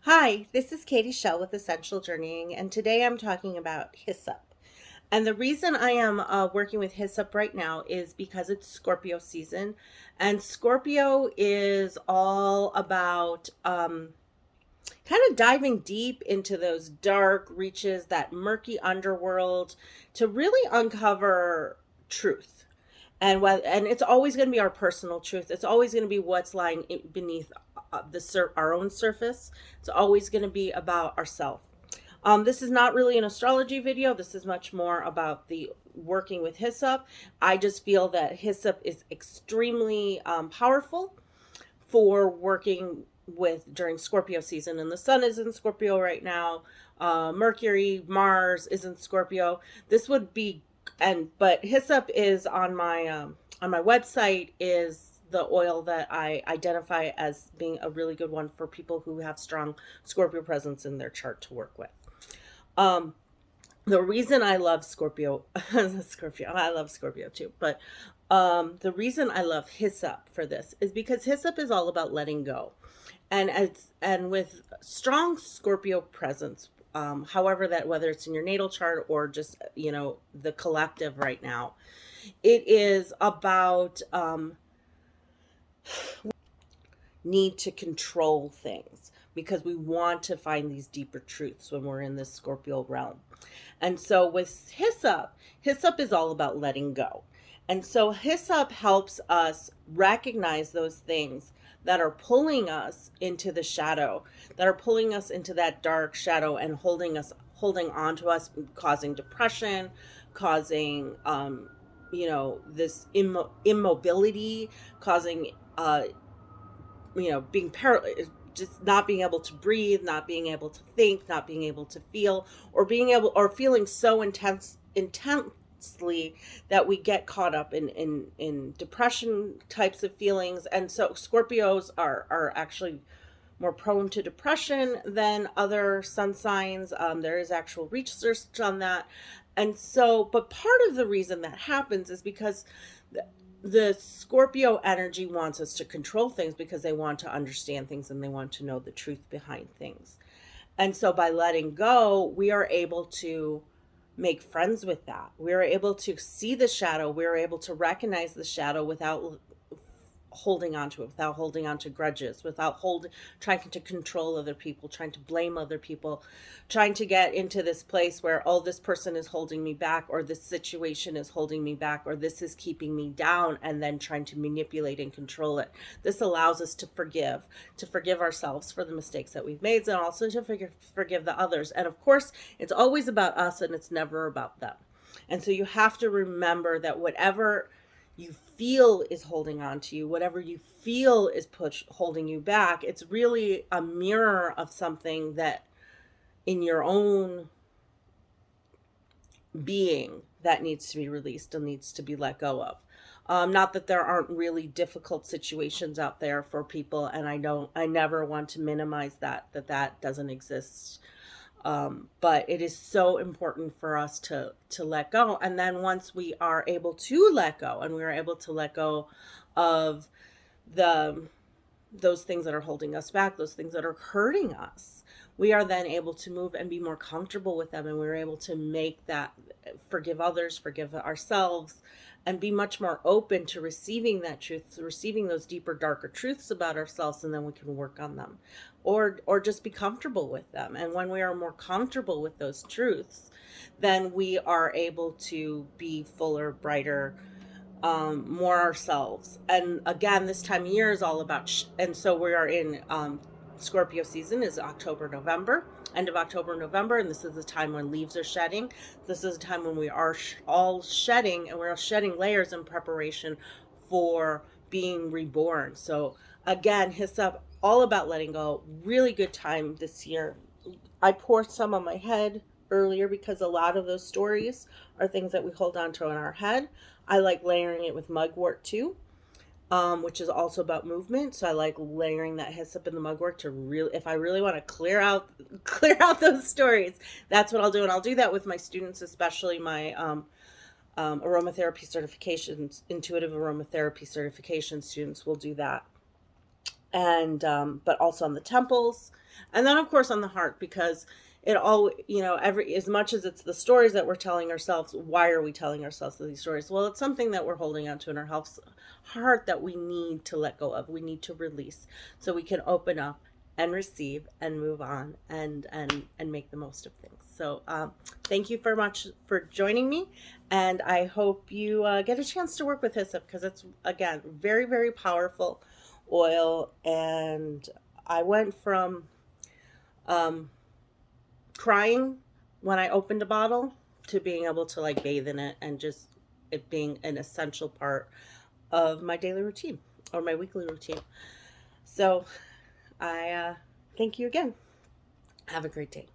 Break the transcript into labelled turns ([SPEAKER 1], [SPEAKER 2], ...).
[SPEAKER 1] Hi, this is Katie Shell with Essential Journeying, and today I'm talking about Hyssop. And the reason I am working with Hyssop right now is because it's Scorpio season, and Scorpio is all about kind of diving deep into those dark reaches, that murky underworld, to really uncover truth. And it's always going to be our personal truth. It's always going to be what's lying beneath our own surface. It's always going to be about ourselves. This is not really an astrology video. This is much more about the working with Hyssop. I just feel that Hyssop is extremely powerful for working with during Scorpio season, and the sun is in Scorpio right now. Mercury, Mars is in Scorpio. This would be, but Hyssop is on my website, is the oil that I identify as being a really good one for people who have strong Scorpio presence in their chart to work with. Um, the reason I love Scorpio, Scorpio, I love Scorpio too, but the reason I love Hyssop for this is because Hyssop is all about letting go, and with strong Scorpio presence, however that whether it's in your natal chart or just the collective right now, it is about need to control things because we want to find these deeper truths when we're in this Scorpio realm. And so with Hyssop, Hyssop is all about letting go. And so Hyssop helps us recognize those things that are pulling us into the shadow, that are pulling us into that dark shadow and holding on to us, causing depression, causing this immobility, causing being paralyzed, just not being able to breathe, not being able to think, not being able to feel, or feeling so intensely that we get caught up in depression types of feelings. And so Scorpios are actually more prone to depression than other sun signs. There is actual research on that. And so, but part of the reason that happens is because the Scorpio energy wants us to control things because they want to understand things and they want to know the truth behind things. And so by letting go, we are able to make friends with that. We are able to see the shadow. We are able to recognize the shadow without holding on to it, without holding on to grudges, without trying to control other people, trying to blame other people, trying to get into this place where, oh, this person is holding me back, or this situation is holding me back, or this is keeping me down, and then trying to manipulate and control it. This allows us to forgive ourselves for the mistakes that we've made, and also to forgive the others. And of course, it's always about us and it's never about them. And so you have to remember that whatever you feel is holding on to you, whatever you feel is holding you back, it's really a mirror of something that in your own being that needs to be released and needs to be let go of. Not that there aren't really difficult situations out there for people, and I never want to minimize that doesn't exist. But it is so important for us to let go. And then once we are able to let go, and we are able to let go of the those things that are holding us back, those things that are hurting us, we are then able to move and be more comfortable with them, and we're able to make that, forgive others, forgive ourselves, and be much more open to receiving that truth, to receiving those deeper, darker truths about ourselves, and then we can work on them, or just be comfortable with them. And when we are more comfortable with those truths, then we are able to be fuller, brighter, more ourselves. And again, this time of year is all about and so we are in Scorpio season is October, November, end of October, November, and this is the time when leaves are shedding. This is the time when we are all shedding, and we're shedding layers in preparation for being reborn. So again, Hyssop, all about letting go. Really good time this year. I poured some on my head earlier because a lot of those stories are things that we hold on to in our head. I like layering it with mugwort too, which is also about movement. So I like layering that Hyssop in the mugwort to really, if I really want to clear out those stories, that's what I'll do. And I'll do that with my students, especially my aromatherapy certifications, intuitive aromatherapy certification students will do that and but also on the temples, and then of course on the heart, because it all, every, as much as it's the stories that we're telling ourselves, why are we telling ourselves these stories? Well, it's something that we're holding on to in our heart that we need to let go of, we need to release, so we can open up and receive and move on, and make the most of things. So thank you very much for joining me, and I hope you get a chance to work with hyssop, because it's, again, very, very powerful oil. And I went from um, crying when I opened a bottle to being able to like bathe in it, and just it being an essential part of my daily routine or my weekly routine. So I thank you again. Have a great day.